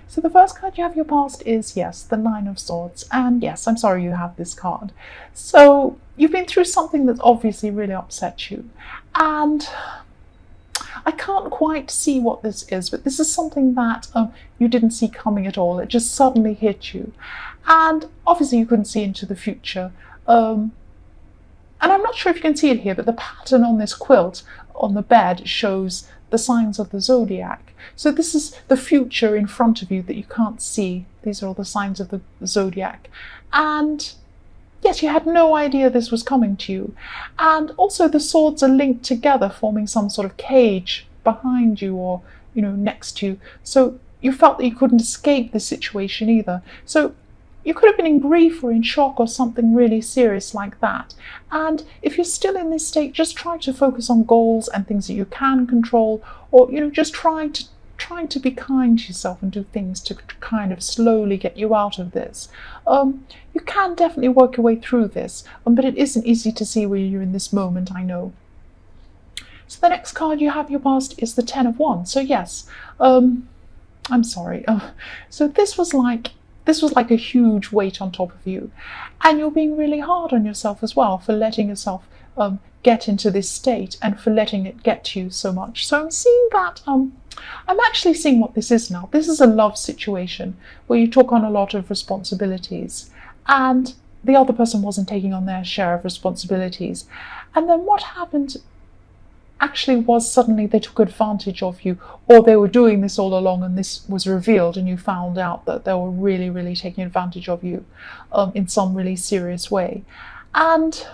So the first card you have your past is, yes, the Nine of Swords. And yes, I'm sorry you have this card. So you've been through something that's obviously really upset you. And I can't quite see what this is, but this is something that you didn't see coming at all. It just suddenly hit you. And obviously you couldn't see into the future. And I'm not sure if you can see it here, but the pattern on this quilt on the bed shows the signs of the zodiac. So this is the future in front of you that you can't see. These are all the signs of the zodiac. And yes, you had no idea this was coming to you. And also the swords are linked together, forming some sort of cage behind you or, next to you. So you felt that you couldn't escape this situation either. So you could have been in grief or in shock or something really serious like that. And if you're still in this state, just try to focus on goals and things that you can control, or, just trying to be kind to yourself and do things to kind of slowly get you out of this. You can definitely work your way through this, but it isn't easy to see where you're in this moment, I know. So the next card you have your past is the Ten of Wands. So yes, I'm sorry. So this was like a huge weight on top of you, and you're being really hard on yourself as well for letting yourself get into this state and for letting it get to you so much. So I'm seeing that I'm actually seeing what this is now. This is a love situation where you took on a lot of responsibilities and the other person wasn't taking on their share of responsibilities. And then what happened actually was suddenly they took advantage of you, or they were doing this all along and this was revealed and you found out that they were really, really taking advantage of you in some really serious way. And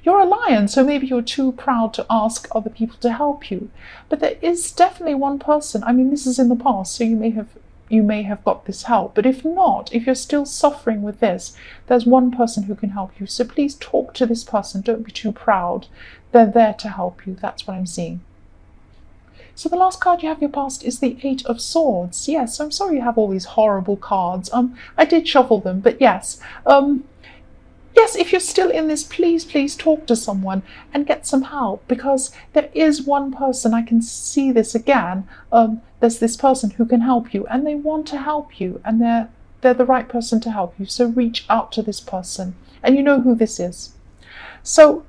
you're a lion, so maybe you're too proud to ask other people to help you. But there is definitely one person, this is in the past, so you may have got this help. But if not, if you're still suffering with this, there's one person who can help you. So please talk to this person. Don't be too proud. They're there to help you. That's what I'm seeing. So the last card you have your past is the Eight of Swords. Yes, I'm sorry you have all these horrible cards. I did shuffle them, but yes. Yes, if you're still in this, please talk to someone and get some help, because there is one person, I can see this again, there's this person who can help you and they want to help you and they're the right person to help you. So reach out to this person and you know who this is. So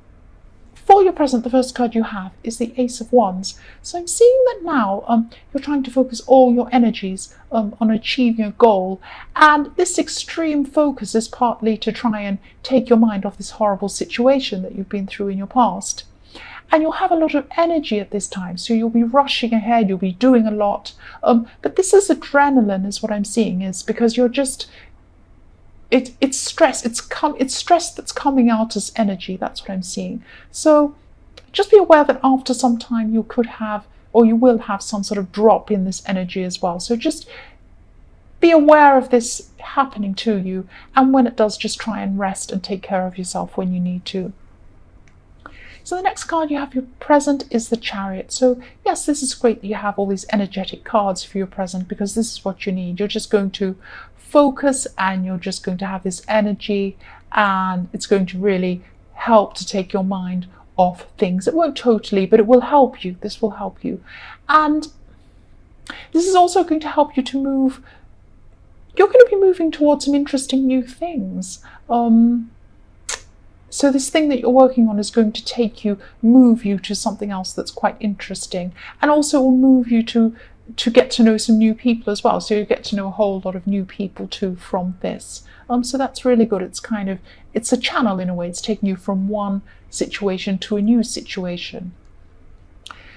for your present, the first card you have is the Ace of Wands. So I'm seeing that now you're trying to focus all your energies on achieving a goal. And this extreme focus is partly to try and take your mind off this horrible situation that you've been through in your past. And you'll have a lot of energy at this time. So you'll be rushing ahead, you'll be doing a lot. But this is adrenaline is what I'm seeing, is because you're just... It's stress. It's stress that's coming out as energy. That's what I'm seeing. So just be aware that after some time you could have, or you will have, some sort of drop in this energy as well. So just be aware of this happening to you, and when it does, just try and rest and take care of yourself when you need to. So the next card you have your present is the Chariot. So yes, this is great that you have all these energetic cards for your present, because this is what you need. You're just going to focus and you're just going to have this energy, and it's going to really help to take your mind off things. It won't totally, but it will help you. This will help you. And this is also going to help you to move. You're going to be moving towards some interesting new things. So this thing that you're working on is going to move you to something else that's quite interesting, and also will move you to get to know some new people as well. So you get to know a whole lot of new people too from this. So that's really good. It's a channel in a way. It's taking you from one situation to a new situation.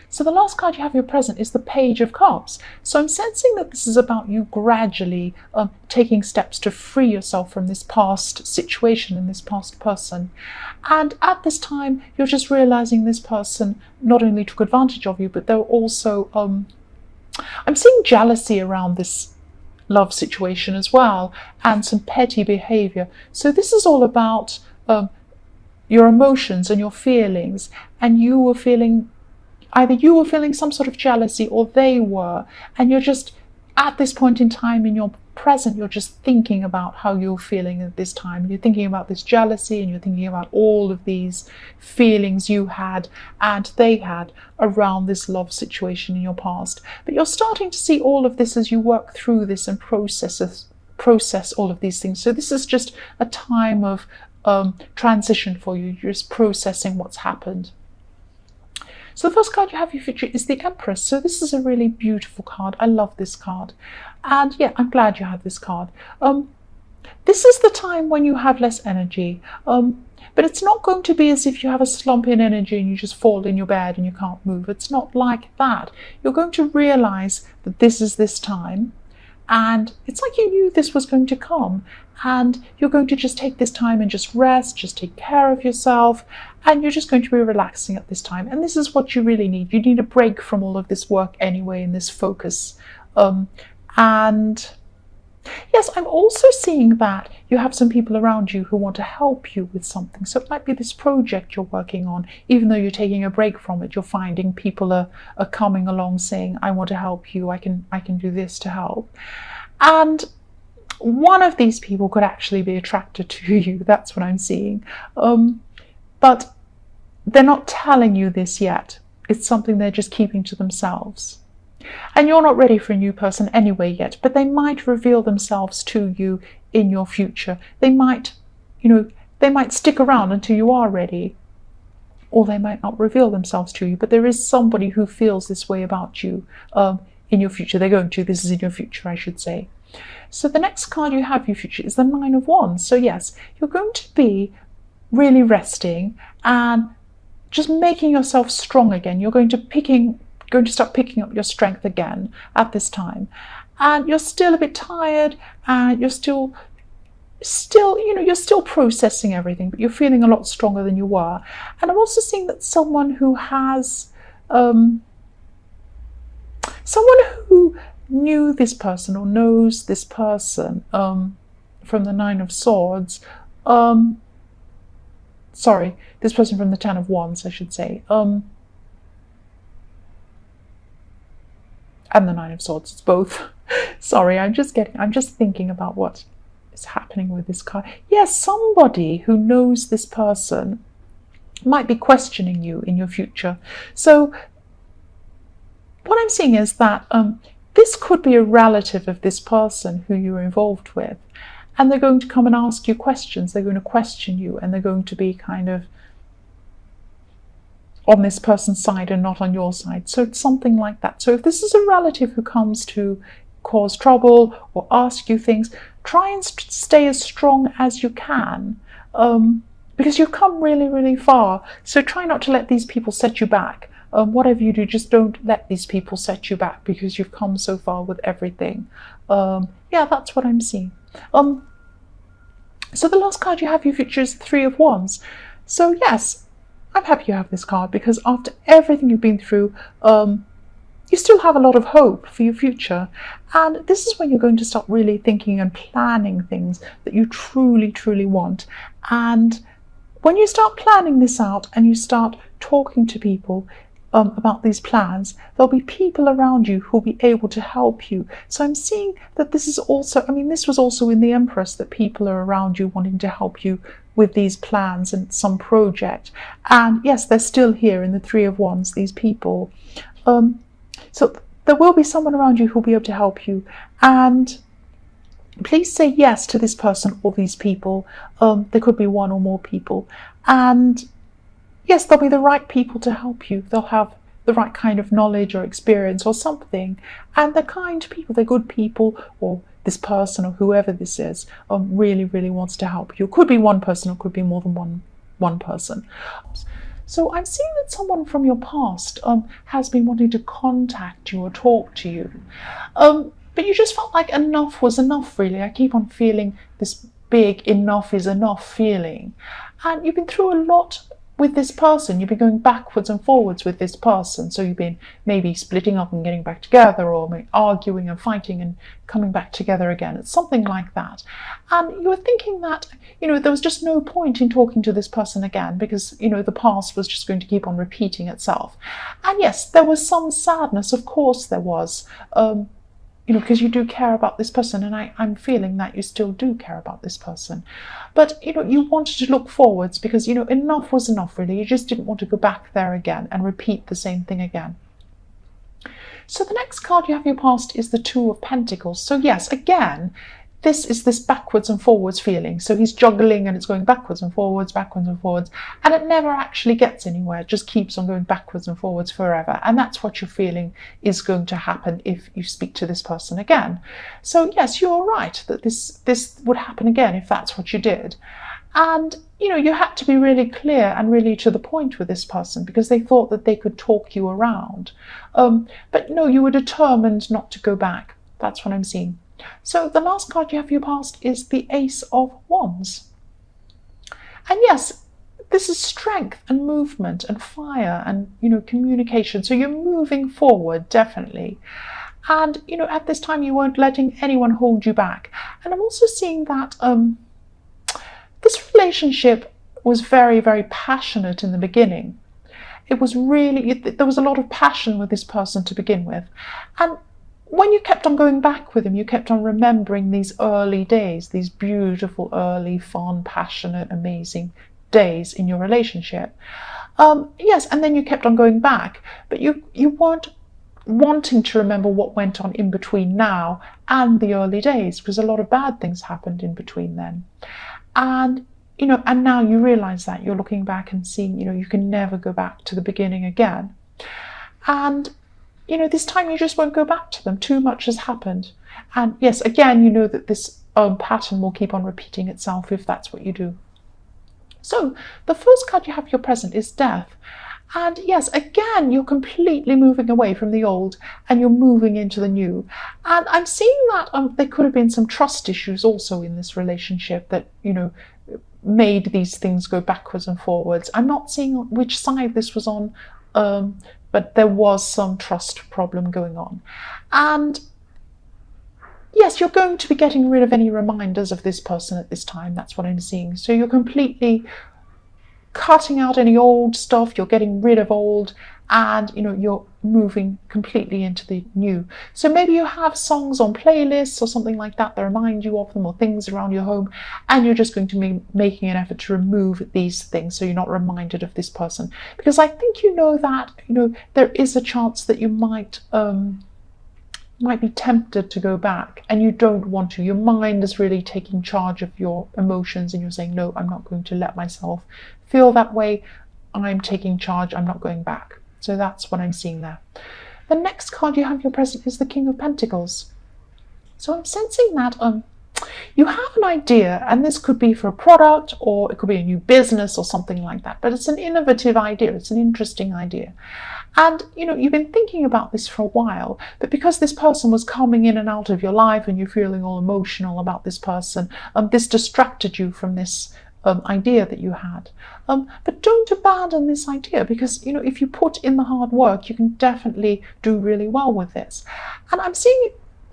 So the last card you have your present is the Page of Cups. So I'm sensing that this is about you gradually taking steps to free yourself from this past situation and this past person. And at this time, you're just realizing this person not only took advantage of you, but they're also, I'm seeing jealousy around this love situation as well, and some petty behavior. So this is all about your emotions and your feelings, and either you were feeling some sort of jealousy or they were, and you're just at this point in time in your present, you're just thinking about how you're feeling at this time. You're thinking about this jealousy, and you're thinking about all of these feelings you had and they had around this love situation in your past. But you're starting to see all of this as you work through this and process all of these things. So this is just a time of transition for you. You're just processing what's happened. So the first card you have for your future is the Empress. So this is a really beautiful card. I love this card. And yeah, I'm glad you have this card. This is the time when you have less energy. But it's not going to be as if you have a slump in energy and you just fall in your bed and you can't move. It's not like that. You're going to realize that this is this time. And it's like you knew this was going to come, and you're going to just take this time and just rest, just take care of yourself, and you're just going to be relaxing at this time. And this is what you really need. You need a break from all of this work anyway, and this focus. And yes, I'm also seeing that you have some people around you who want to help you with something. So it might be this project you're working on. Even though you're taking a break from it, you're finding people are coming along saying, I want to help you, I can do this to help. And one of these people could actually be attracted to you. That's what I'm seeing. But they're not telling you this yet. It's something they're just keeping to themselves. And you're not ready for a new person anyway yet, but they might reveal themselves to you in your future. They might, they might stick around until you are ready, or they might not reveal themselves to you, but there is somebody who feels this way about you in your future. They're going to. This is in your future, I should say. So the next card you have for your future is the Nine of Wands. So yes, you're going to be really resting and just making yourself strong again. You're going to start picking up your strength again at this time, and you're still a bit tired, and you're still you're still processing everything, but you're feeling a lot stronger than you were. And I'm also seeing that someone who has someone who knew this person or knows this person from the Nine of Swords, sorry, this person from the Ten of Wands, I should say, and the Nine of Swords, it's both. Sorry, I'm just thinking about what is happening with this card. Yes, somebody who knows this person might be questioning you in your future. So what I'm seeing is that this could be a relative of this person who you're involved with, and they're going to come and ask you questions. They're going to question you, and they're going to be kind of on this person's side and not on your side. So it's something like that. So if this is a relative who comes to cause trouble or ask you things, try and stay as strong as you can, because you've come really, really far. So try not to let these people set you back. Whatever you do, just don't let these people set you back, because you've come so far with everything. Yeah, that's what I'm seeing. So the last card you have for your future is the Three of Wands. So yes, I'm happy you have this card, because after everything you've been through, you still have a lot of hope for your future. And this is when you're going to start really thinking and planning things that you truly, truly want. And when you start planning this out and you start talking to people about these plans, there'll be people around you who'll be able to help you. So I'm seeing that this is also, this was also in the Empress, that people are around you wanting to help you with these plans and some project. And yes, they're still here in the Three of Wands, these people. So there will be someone around you who'll be able to help you. And please say yes to this person or these people. There could be one or more people. And yes, they'll be the right people to help you. They'll have the right kind of knowledge or experience or something. And they're kind people, they're good people, or this person or whoever this is really, really wants to help you. It could be one person, or it could be more than one person. So I'm seeing that someone from your past has been wanting to contact you or talk to you. But you just felt like enough was enough, really. I keep on feeling this big enough is enough feeling. And you've been through a lot with this person. You've been going backwards and forwards with this person. So you've been maybe splitting up and getting back together, or maybe arguing and fighting and coming back together again. It's something like that. And you were thinking that, there was just no point in talking to this person again, because, the past was just going to keep on repeating itself. And yes, there was some sadness, of course there was. because you do care about this person, and I'm feeling that you still do care about this person. But, you wanted to look forwards because, enough was enough, really. You just didn't want to go back there again and repeat the same thing again. So the next card you have in your past is the Two of Pentacles. So yes, again, this is this backwards and forwards feeling. So he's juggling and it's going backwards and forwards, and it never actually gets anywhere. It just keeps on going backwards and forwards forever. And that's what you're feeling is going to happen if you speak to this person again. So yes, you're right that this would happen again if that's what you did. And, you had to be really clear and really to the point with this person because they thought that they could talk you around. But no, you were determined not to go back. That's what I'm seeing. So the last card you have for your past is the Ace of Wands. And yes, this is strength and movement and fire and, communication. So you're moving forward, definitely. And, at this time, you weren't letting anyone hold you back. And I'm also seeing that this relationship was very, very passionate in the beginning. It was really, there was a lot of passion with this person to begin with. And when you kept on going back with him, you kept on remembering these early days, these beautiful, early, fun, passionate, amazing days in your relationship. Yes, and then you kept on going back, but you weren't wanting to remember what went on in between now and the early days, because a lot of bad things happened in between then. And, and now you realize that you're looking back and seeing, you can never go back to the beginning again. And this time you just won't go back to them. Too much has happened. And yes, again, you know that this pattern will keep on repeating itself if that's what you do. So the first card you have for your present is Death. And yes, again, you're completely moving away from the old and you're moving into the new. And I'm seeing that there could have been some trust issues also in this relationship that, made these things go backwards and forwards. I'm not seeing which side this was on, but there was some trust problem going on. And yes, you're going to be getting rid of any reminders of this person at this time. That's what I'm seeing. So you're completely cutting out any old stuff. You're getting rid of old, and you're moving completely into the new. So maybe you have songs on playlists or something like that remind you of them, or things around your home, and you're just going to be making an effort to remove these things so you're not reminded of this person. Because I think that there is a chance that you might be tempted to go back, and you don't want to. Your mind is really taking charge of your emotions, and you're saying, no, I'm not going to let myself feel that way. I'm taking charge. I'm not going back. So that's what I'm seeing there. The next card you have in your present is the King of Pentacles. So I'm sensing that you have an idea, and this could be for a product, or it could be a new business or something like that, but it's an innovative idea. It's an interesting idea. And, you've been thinking about this for a while, but because this person was coming in and out of your life and you're feeling all emotional about this person, this distracted you from this idea that you had. But don't abandon this idea, because, if you put in the hard work, you can definitely do really well with this. And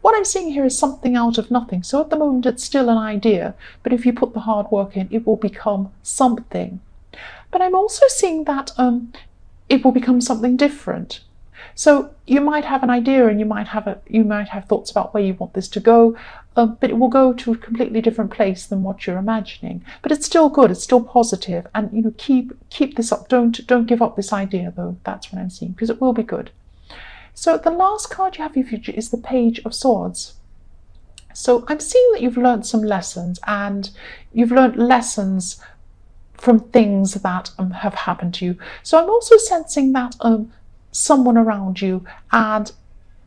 what I'm seeing here is something out of nothing. So at the moment, it's still an idea, but if you put the hard work in, it will become something. But I'm also seeing that it will become something different. So you might have an idea, and you might have thoughts about where you want this to go, but it will go to a completely different place than what you're imagining. But it's still good. It's still positive, and keep this up. Don't give up this idea, though. That's what I'm seeing, because it will be good. So the last card you have for your future is the Page of Swords. So I'm seeing that you've learned some lessons, and you've learned lessons from things that have happened to you. So I'm also sensing that someone around you, and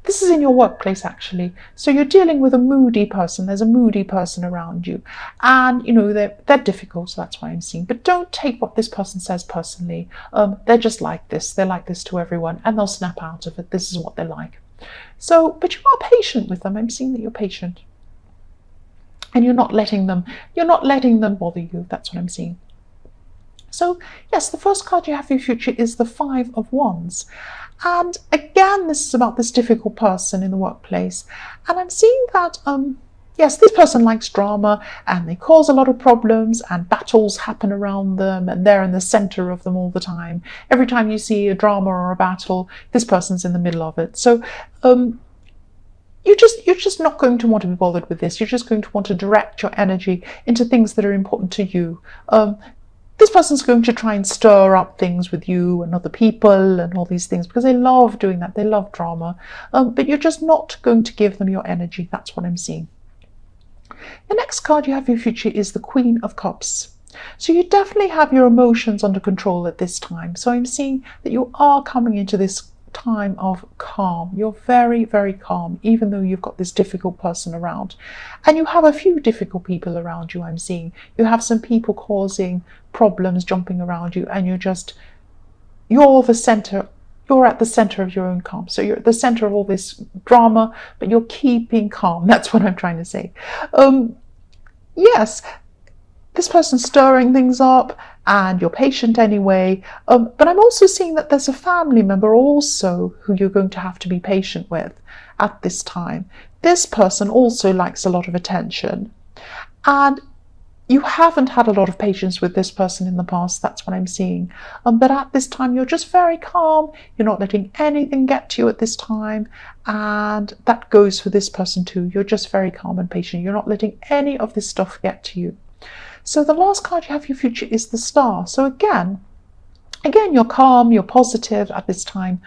this is in your workplace actually. So you're dealing with a moody person. There's a moody person around you, and they're difficult. So that's why I'm seeing. But don't take what this person says personally. They're just like this. They're like this to everyone, and they'll snap out of it. This is what they're like. So, but you are patient with them. I'm seeing that you're patient, and you're not letting them bother you. That's what I'm seeing. So yes, the first card you have for your future is the Five of Wands. And again, this is about this difficult person in the workplace. And I'm seeing that, yes, this person likes drama, and they cause a lot of problems, and battles happen around them, and they're in the center of them all the time. Every time you see a drama or a battle, this person's in the middle of it. So you're just not going to want to be bothered with this. You're just going to want to direct your energy into things that are important to you. This person's going to try and stir up things with you and other people and all these things because they love doing that. They love drama. But you're just not going to give them your energy. That's what I'm seeing. The next card you have for your future is the Queen of Cups. So you definitely have your emotions under control at this time. So I'm seeing that you are coming into this time of calm. You're very, very calm, even though you've got this difficult person around. And you have a few difficult people around you, I'm seeing. You have some people causing problems, jumping around you, and you're at the center of your own calm. So you're at the center of all this drama, but you're keeping calm. That's what I'm trying to say. Yes, this person's stirring things up and you're patient anyway. But I'm also seeing that there's a family member also who you're going to have to be patient with at this time. This person also likes a lot of attention. And you haven't had a lot of patience with this person in the past, that's what I'm seeing. But at this time, you're just very calm. You're not letting anything get to you at this time. And that goes for this person too. You're just very calm and patient. You're not letting any of this stuff get to you. So the last card you have for your future is the Star. So again, you're calm, you're positive at this time.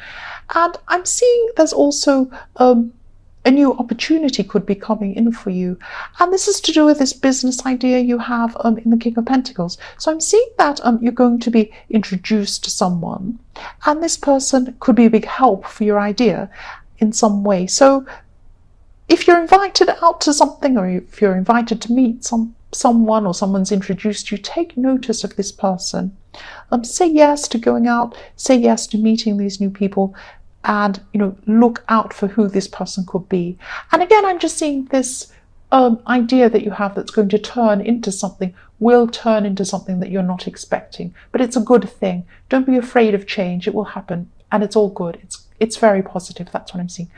And I'm seeing there's also a new opportunity could be coming in for you. And this is to do with this business idea you have in the King of Pentacles. So I'm seeing that you're going to be introduced to someone. And this person could be a big help for your idea in some way. So if you're invited out to something, or if you're invited to meet someone, or someone's introduced you, take notice of this person. Say yes to going out, say yes to meeting these new people, and look out for who this person could be. And again, I'm just seeing this idea that you have that's going to turn into something, will turn into something that you're not expecting. But it's a good thing. Don't be afraid of change. It will happen, and it's all good. It's very positive. That's what I'm seeing.